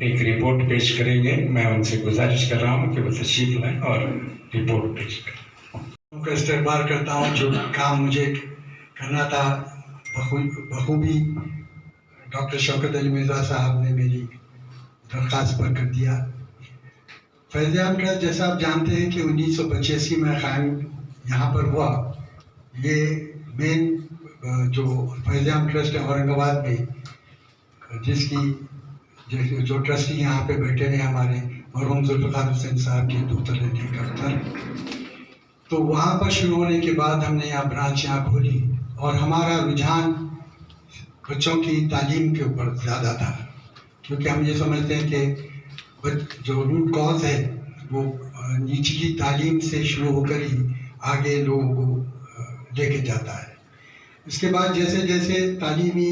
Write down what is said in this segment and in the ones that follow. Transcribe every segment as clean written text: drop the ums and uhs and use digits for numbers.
ایک رپورٹ پیش کریں گے. میں ان سے گزارش کر رہا ہوں کہ وہ تشریف لائیں اور رپورٹ پیش کریں. ان کا استقبال کرتا ہوں. جو کام مجھے کرنا تھا بخوبی ڈاکٹر شوکت علی مرزا صاحب نے میری درخواست پر کر دیا. فیض عام ٹرسٹ جیسا آپ جانتے ہیں کہ 1985 میں قائم یہاں پر ہوا. یہ مین جو فیض عام ٹرسٹ ہے اورنگ آباد میں، جس کی جو ٹرسٹی یہاں پہ بیٹھے ہیں ہمارے مرحوم ذوالفقار حسین صاحب کے دختر دفتر، تو وہاں پر شروع ہونے کے بعد ہم نے یہاں برانچ یہاں کھولی اور ہمارا رجحان بچوں کی تعلیم کے اوپر زیادہ تھا، کیونکہ ہم یہ سمجھتے ہیں کہ جو روٹ کاز ہے وہ نیچلی تعلیم سے شروع ہو کر ہی آگے لوگوں کو لے کے جاتا ہے. اس کے بعد جیسے جیسے تعلیمی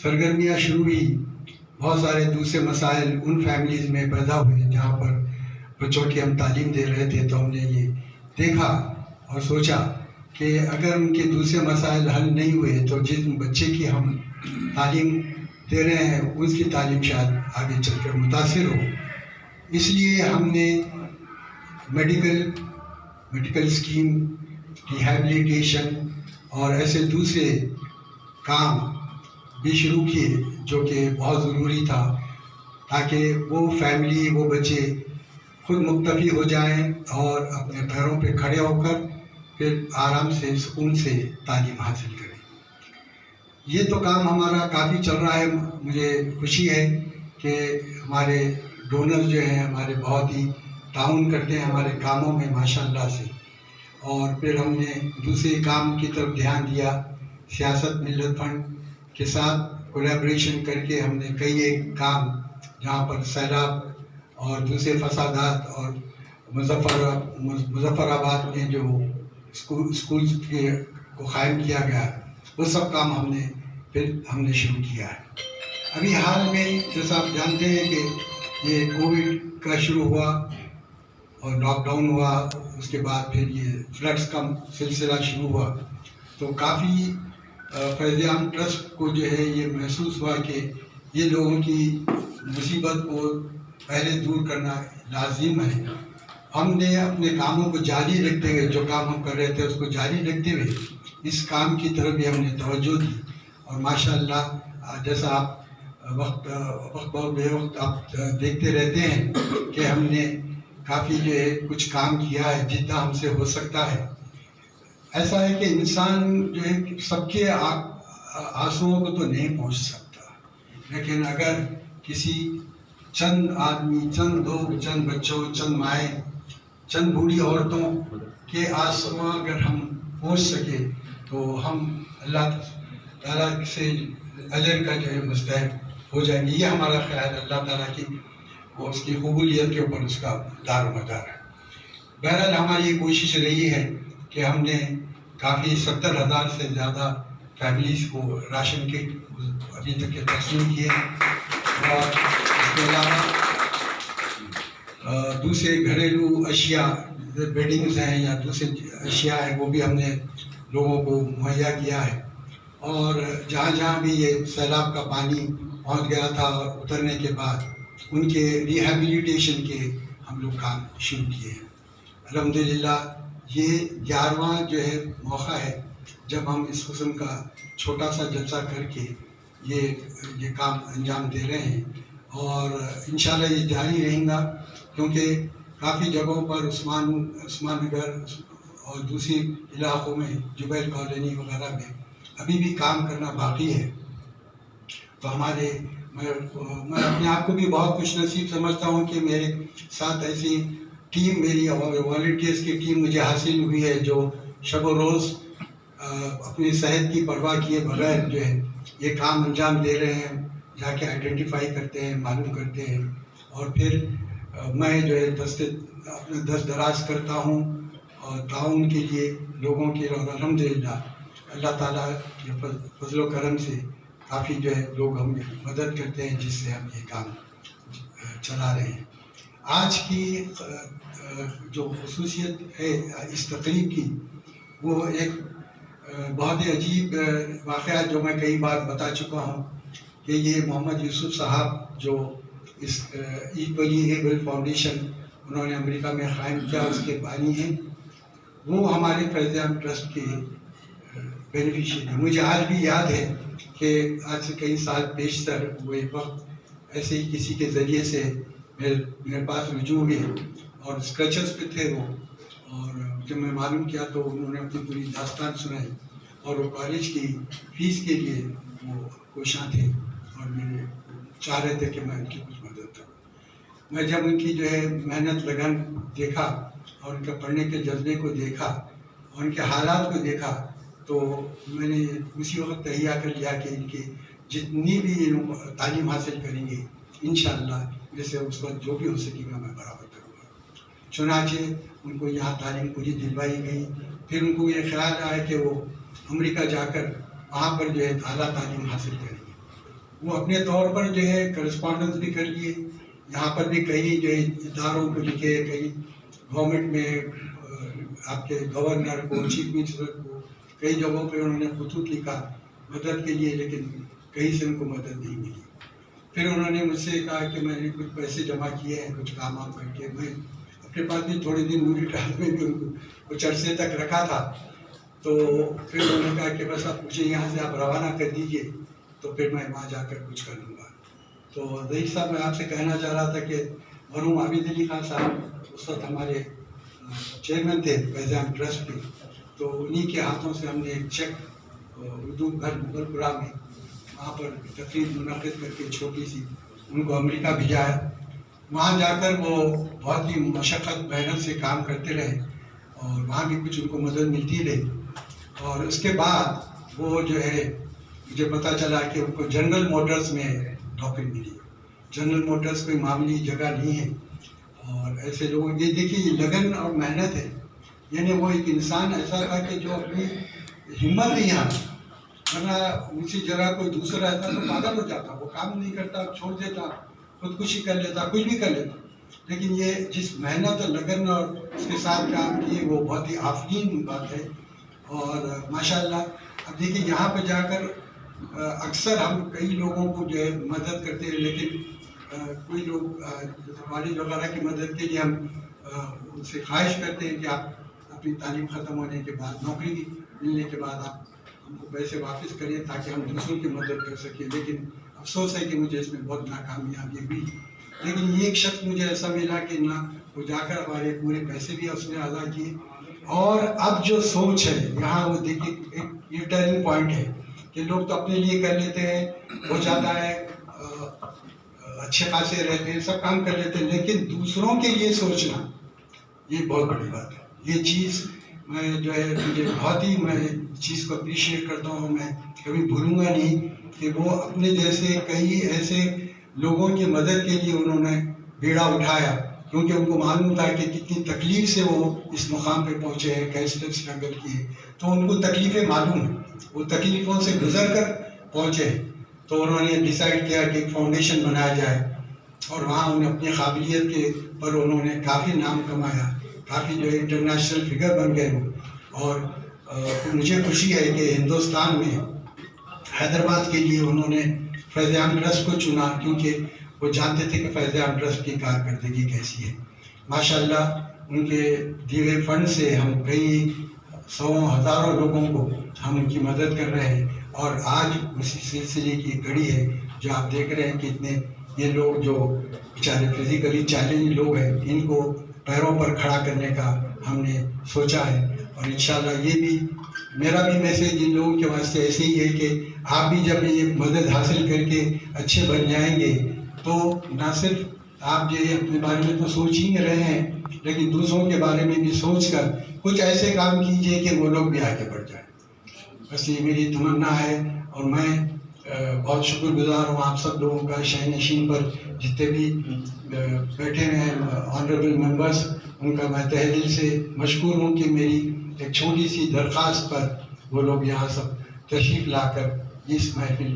سرگرمیاں شروع ہوئی، بہت سارے دوسرے مسائل ان فیملیز میں پیدا ہوئے جہاں پر بچوں کی ہم تعلیم دے رہے تھے. تو ہم نے یہ دیکھا اور سوچا کہ اگر ان کے دوسرے مسائل حل نہیں ہوئے تو جس بچے کی ہم تعلیم دے رہے ہیں اس کی تعلیم شاید آگے چل کر متاثر ہو. اس لیے ہم نے میڈیکل اسکیم، ریہیبلیٹیشن اور ایسے دوسرے کام بھی شروع کیے جو کہ بہت ضروری تھا، تاکہ وہ فیملی، وہ بچے خود مکتفی ہو جائیں اور اپنے پیروں پہ کھڑے ہو کر پھر آرام سے سکون سے تعلیم حاصل کریں. یہ تو کام ہمارا کافی چل رہا ہے. مجھے خوشی ہے کہ ہمارے ڈونر جو ہیں ہمارے بہت ہی تعاون کرتے ہیں ہمارے کاموں میں ماشاءاللہ سے. اور پھر ہم نے دوسرے کام کی طرف دھیان دیا. سیاست ملت فنڈ کے ساتھ کولیبریشن کر کے ہم نے کئی ایک کام جہاں پر سیلاب اور دوسرے فسادات اور مظفر آباد میں جو اسکولز کو قائم کیا گیا، وہ سب کام ہم نے شروع کیا ہے. ابھی حال میں جیسا آپ جانتے ہیں کہ یہ کووڈ کا شروع ہوا اور لاک ڈاؤن ہوا، اس کے بعد پھر یہ فلڈس کا سلسلہ شروع ہوا، تو کافی فیض عام ٹرسٹ کو جو ہے یہ محسوس ہوا کہ یہ لوگوں کی مصیبت کو پہلے دور کرنا لازم ہے. ہم نے اپنے کاموں کو جاری رکھتے ہوئے، جو کام ہم کر رہے تھے اس کو جاری رکھتے ہوئے اس کام کی طرف بھی ہم نے توجہ دی. اور ماشاءاللہ جیسا آپ وقت بے وقت آپ دیکھتے رہتے ہیں کہ ہم نے کافی جو ہے کچھ کام کیا ہے جتنا ہم سے ہو سکتا ہے. ایسا ہے کہ انسان جو ہے سب کے آنسوؤں کو تو نہیں پہنچ سکتا، لیکن اگر کسی چند آدمی، چند لوگ، چند بچوں، چند مائیں، چند بوڑھی عورتوں کے آنسوؤں اگر ہم پہنچ سکے تو ہم اللہ تعالیٰ سے اجر کا جو ہے مستحق ہو جائیں گے. یہ ہمارا خیال ہے. اللہ تعالیٰ کی وہ اس کی قبولیت کے اوپر اس کا دار و مدار ہے. بہرحال ہماری یہ کوشش رہی ہے کہ ہم نے کافی 70,000 سے زیادہ فیملیز کو راشن کٹ ابھی تک کے تقسیم کیے ہیں، اور اس کے علاوہ دوسرے گھریلو اشیاء، بیڈنگز ہیں یا دوسرے اشیاء ہیں، وہ بھی ہم نے لوگوں کو مہیا کیا ہے. اور جہاں جہاں بھی یہ سیلاب کا پانی پہنچ گیا تھا اور اترنے کے بعد ان کے ریہیبلیٹیشن کے ہم لوگ کام شروع کیے ہیں. الحمدللہ یہ 11واں جو ہے موقع ہے جب ہم اس قسم کا چھوٹا سا جلسہ کر کے یہ کام انجام دے رہے ہیں، اور انشاءاللہ یہ جاری رہیں گا، کیونکہ کافی جگہوں پر عثمان نگر اور دوسری علاقوں میں جبیل کالونی وغیرہ میں ابھی بھی کام کرنا باقی ہے. تو میں اپنے آپ کو بھی بہت خوش نصیب سمجھتا ہوں کہ میرے ساتھ ایسی ٹیم، میری والنٹیئرس کی ٹیم مجھے حاصل ہوئی ہے جو شب و روز اپنی صحت کی پرواہ کیے بغیر جو ہے یہ کام انجام دے رہے ہیں. جا کے آئیڈینٹیفائی کرتے ہیں، معلوم کرتے ہیں، اور پھر میں جو ہے اپنا دست دراز کرتا ہوں اور تعاون کے لیے لوگوں کے. اور الحمدللہ اللہ تعالیٰ کے فضل و کرم سے کافی جو ہے لوگ ہمیں مدد کرتے ہیں، جس سے ہم یہ کام چلا رہے ہیں. آج کی جو خصوصیت ہے اس تقریب کی، وہ ایک بہت ہی عجیب واقعہ جو میں کئی بار بتا چکا ہوں کہ یہ محمد یوسف صاحب جو اس ایکولی ایبل فاؤنڈیشن انہوں نے امریکہ میں قائم کیا، اس کے بانی ہیں، وہ ہمارے فیض عام ٹرسٹ کے بینیفیشری ہیں۔ مجھے آج بھی یاد ہے کہ آج سے کئی سال بیشتر وہ ایک وقت ایسے ہی کسی کے ذریعے سے میرے پاس رجوع ہوئے اور اسکریچز پہ تھے وہ، اور جب میں معلوم کیا تو انہوں نے اپنی پوری داستان سنائی، اور وہ کالج کی فیس کے لیے وہ کوشاں تھے اور میرے چاہ رہے تھے کہ میں ان کی کچھ مدد کروں۔ میں جب ان کی جو ہے محنت لگن دیکھا اور ان کا پڑھنے کے جذبے کو دیکھا اور ان کے حالات کو دیکھا تو میں نے اسی وقت تہیہ کر لیا کہ ان کی جتنی بھی تعلیم حاصل کریں گے انشاءاللہ میرے سے اس وقت جو بھی ہو سکے گا میں برابر کروں گا۔ چنانچہ ان کو یہاں تعلیم پوری دلوائی گئی، پھر ان کو یہ خیال آیا کہ وہ امریکہ جا کر وہاں پر جو ہے اعلیٰ تعلیم حاصل کریں گے۔ وہ اپنے طور پر جو ہے کرسپونڈنس بھی کر لیے، یہاں پر بھی کئی جو ہے اداروں کو لکھے، کئی گورنمنٹ میں آپ کے گورنر کو، چیف منسٹر کو، کئی جگہوں پہ انہوں نے خطوط لکھا مدد کے لیے، لیکن کہیں سے ان کو مدد نہیں ملی۔ پھر انہوں نے مجھ سے کہا کہ میں نے کچھ پیسے جمع کیے ہیں کچھ کام کر کے، میں اپنے پاس بھی تھوڑے دن موری ٹال میں بھی ان کو کچھ عرصے تک رکھا تھا، تو پھر انہوں نے کہا کہ بس اب مجھے یہاں سے آپ روانہ کر دیجیے تو پھر میں وہاں جا کر کچھ کر لوں گا۔ تو ظہیر صاحب میں آپ سے کہنا چاہ رہا تھا کہ مرحوم عابد علی خان صاحب اس وقت ہمارے چیئرمین تھے فیض عام ٹرسٹ کے، تو انہی کے ہاتھوں سے ہم نے ایک چیک اردو گھر مغلپورہ میں وہاں پر تقریب منعقد کر کے چھوٹی سی ان کو امریکہ بھیجایا۔ وہاں جا کر وہ بہت ہی مشقت محنت سے کام کرتے رہے اور وہاں بھی کچھ ان کو مدد ملتی رہی، اور اس کے بعد وہ جو ہے مجھے پتہ چلا کہ ان کو جنرل موٹرز میں نوکری ملی۔ جنرل موٹرز کوئی معمولی جگہ نہیں ہے، اور ایسے لوگوں یہ دیکھیے لگن اور محنت ہے، یعنی وہ ایک انسان ایسا تھا کہ جو اپنی ہمت نہیں آتی، ورنہ اسی جگہ کوئی دوسرا رہتا تو پاگل ہو جاتا، وہ کام نہیں کرتا، چھوڑ دیتا، خودکشی کر لیتا، کچھ بھی کر لیتا۔ لیکن یہ جس محنت اور لگن اور اس کے ساتھ کام کیے وہ بہت ہی آفرین بات ہے۔ اور ماشاءاللہ اب دیکھیے یہاں پہ جا کر اکثر ہم کئی لوگوں کو جو ہے مدد کرتے ہیں، لیکن کوئی لوگ والد وغیرہ کی مدد کے لیے ہم ان سے خواہش کرتے ہیں کہ آپ اپنی تعلیم ختم ہونے کے بعد، نوکری ملنے کے بعد آپ ہم کو پیسے واپس کریں تاکہ ہم دوسروں کی مدد کر سکیں، لیکن افسوس ہے کہ مجھے اس میں بہت ناکامیابی ہوئی۔ لیکن یہ ایک شخص مجھے ایسا ملا کہ نہ وہ جا کر ہمارے پورے پیسے بھی اس نے ادا کیے، اور اب جو سوچ ہے یہاں وہ دیکھیے یہ ٹرننگ پوائنٹ ہے کہ لوگ تو اپنے لیے کر لیتے ہیں، ہو جاتا ہے، اچھے خاصے رہتے ہیں، سب کام کر لیتے ہیں، لیکن دوسروں کے لیے سوچنا یہ بہت بڑی بات ہے۔ یہ چیز میں جو ہے مجھے بہت ہی میں چیز کو اپریشیٹ کرتا ہوں، میں کبھی بھولوں گا نہیں کہ وہ اپنے جیسے کئی ایسے لوگوں کی مدد کے لیے انہوں نے بیڑا اٹھایا، کیونکہ ان کو معلوم تھا کہ کتنی تکلیف سے وہ اس مقام پہ پہنچے ہیں، کیسے اسٹرگل کیے، تو ان کو تکلیفیں معلوم ہیں، وہ تکلیفوں سے گزر کر پہنچے ہیں۔ تو انہوں نے ڈیسائیڈ کیا کہ ایک فاؤنڈیشن بنایا جائے، اور وہاں انہیں اپنی قابلیت کے پر انہوں نے کافی نام کمایا، کافی جو ہے انٹرنیشنل فگر بن گئے وہ۔ اور مجھے خوشی ہے کہ ہندوستان میں حیدرآباد کے لیے انہوں نے فیض عام ٹرسٹ کو چنا، کیونکہ وہ جانتے تھے کہ فیض عام ٹرسٹ کی کارکردگی کیسی ہے۔ ماشاءاللہ ان کے دیے ہوئے فنڈ سے ہم کئی سووں ہزاروں لوگوں کو ہم ان کی مدد کر رہے ہیں، اور آج اسی سلسلے کی کڑی ہے جو آپ دیکھ رہے ہیں کہ اتنے یہ لوگ جو بیچارے فزیکلی چیلنج لوگ ہیں ان کو پیروں پر کھڑا کرنے کا ہم نے سوچا ہے، اور انشاءاللہ یہ بھی میرا بھی میسیج ان لوگوں کے واسطے ایسے ہی ہے کہ آپ بھی جب یہ مدد حاصل کر کے اچھے بن جائیں گے تو نہ صرف آپ جو اپنے بارے میں تو سوچ ہی رہے ہیں، لیکن دوسروں کے بارے میں بھی سوچ کر کچھ ایسے کام کیجئے کہ وہ لوگ بھی آگے بڑھ جائیں۔ بس یہ میری تمنا ہے، اور میں بہت شکر گزار ہوں آپ سب لوگوں کا، شاہین نشین پر جتنے بھی بیٹھے ہیں آنریبل ممبرس، ان کا میں تہہ دل سے مشکور ہوں کہ میری ایک چھوٹی سی درخواست پر وہ لوگ یہاں سب تشریف لا کر اس محفل